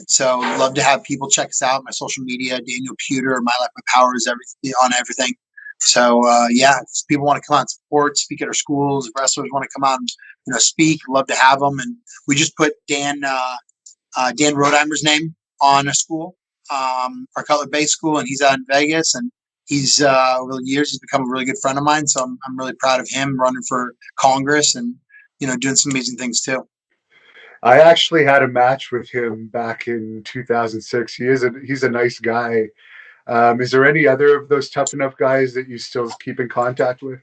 So love to have people check us out. My social media, Daniel Puder, My Life, My Power is on everything. So if people want to come out and support, speak at our schools, if wrestlers want to come out and speak, love to have them. And we just put Dan Rodheimer's name on a school, our Cutler Bay School, and he's out in Vegas. And he's over the years he's become a really good friend of mine. So I'm really proud of him running for Congress and doing some amazing things too. I actually had a match with him back in 2006. He's a nice guy. Is there any other of those tough enough guys that you still keep in contact with?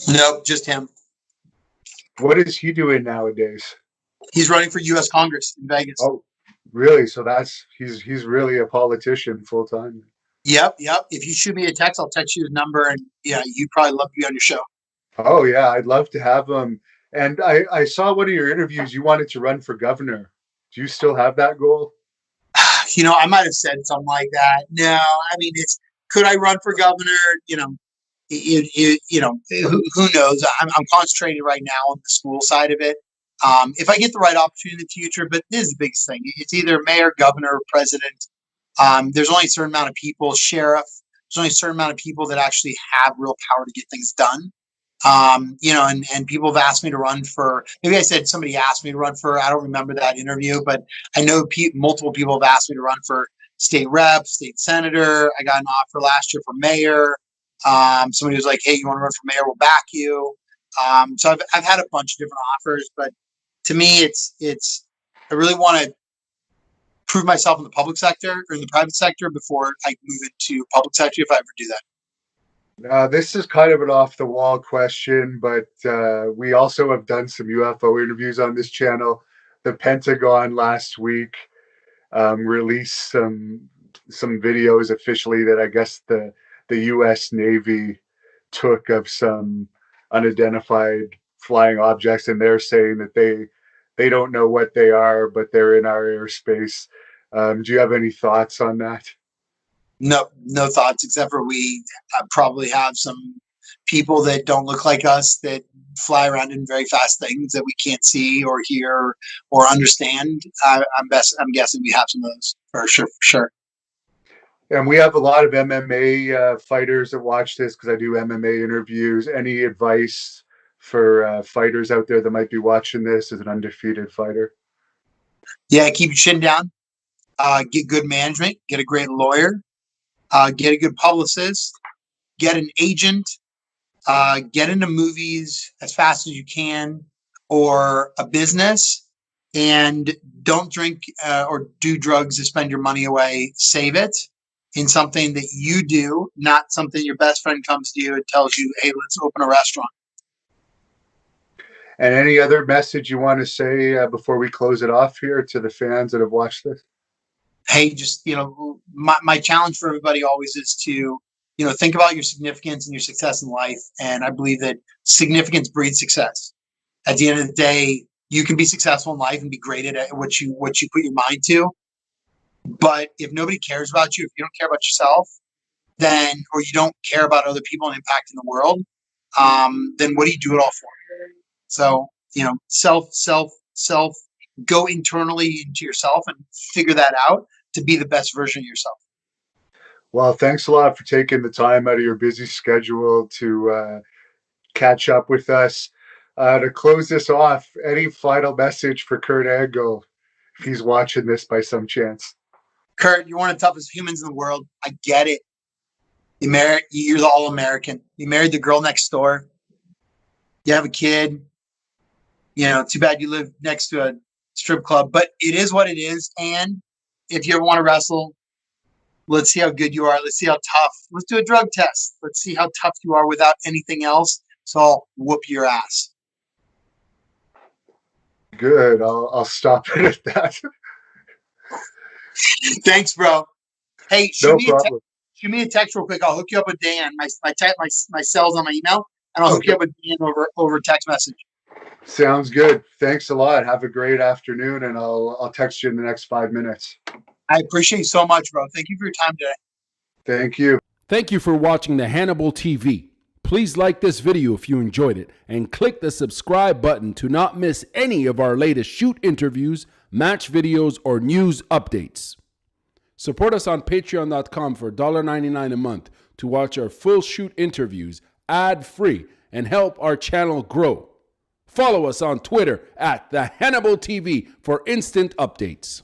Nope, just him. What is he doing nowadays? He's running for U.S. Congress in Vegas. Oh, really? So he's really a politician full time. Yep. If you shoot me a text, I'll text you his number, and yeah, you'd probably love to be on your show. Oh yeah, I'd love to have him. And I saw one of your interviews. You wanted to run for governor. Do you still have that goal? I might have said something like that. No, I mean, could I run for governor? Who knows? I'm concentrating right now on the school side of it. If I get the right opportunity in the future, but this is the biggest thing. It's either mayor, governor, or president. There's only a certain amount of people, sheriff. There's only a certain amount of people that actually have real power to get things done. And people have asked me to run for, maybe I said somebody asked me to run for, I don't remember that interview, but I know multiple people have asked me to run for state rep, state senator. I got an offer last year for mayor. Somebody was like, hey, you want to run for mayor? We'll back you. So I've had a bunch of different offers, but to me, I really want to prove myself in the public sector or in the private sector before I move into public sector, if I ever do that. This is kind of an off-the-wall question, but we also have done some UFO interviews on this channel. The Pentagon last week released some videos officially that I guess the U.S. Navy took of some unidentified flying objects, and they're saying that they don't know what they are, but they're in our airspace. Do you have any thoughts on that? No thoughts, except for we probably have some people that don't look like us that fly around in very fast things that we can't see or hear or understand. I'm guessing we have some of those for sure. And we have a lot of MMA fighters that watch this because I do MMA interviews. Any advice for fighters out there that might be watching this as an undefeated fighter? Yeah, keep your chin down. Get good management. Get a great lawyer. Get a good publicist, get an agent, get into movies as fast as you can, or a business, and don't drink or do drugs to spend your money away. Save it in something that you do, not something your best friend comes to you and tells you, hey, let's open a restaurant. And any other message you want to say before we close it off here to the fans that have watched this? Hey, just, my challenge for everybody always is to, think about your significance and your success in life. And I believe that significance breeds success. At the end of the day, you can be successful in life and be great at what you put your mind to. But if nobody cares about you, if you don't care about yourself, or you don't care about other people and impacting the world, then what do you do it all for? So, self, go internally into yourself and figure that out to be the best version of yourself. Well, thanks a lot for taking the time out of your busy schedule to catch up with us. To close this off, any final message for Kurt Angle if he's watching this by some chance? Kurt, you're one of the toughest humans in the world. I get it. You're the all-American. You married the girl next door. You have a kid. Too bad you live next to a strip club, but it is what it is. And if you ever want to wrestle, let's see how good you are. Let's see how tough. Let's do a drug test. Let's see how tough you are without anything else. So I'll whoop your ass. Good. I'll stop it at that. Thanks, bro. Hey, no problem. Shoot me a text real quick. I'll hook you up with Dan. My cell's on my email, and I'll hook you up with Dan over text message. Sounds good. Thanks a lot. Have a great afternoon, and I'll text you in the next 5 minutes. I appreciate you so much, bro. Thank you for your time today. Thank you. Thank you for watching the Hannibal TV. Please like this video if you enjoyed it, and click the subscribe button to not miss any of our latest shoot interviews, match videos, or news updates. Support us on patreon.com for $1.99 a month to watch our full shoot interviews ad-free and help our channel grow. Follow us on Twitter at the Hannibal TV for instant updates.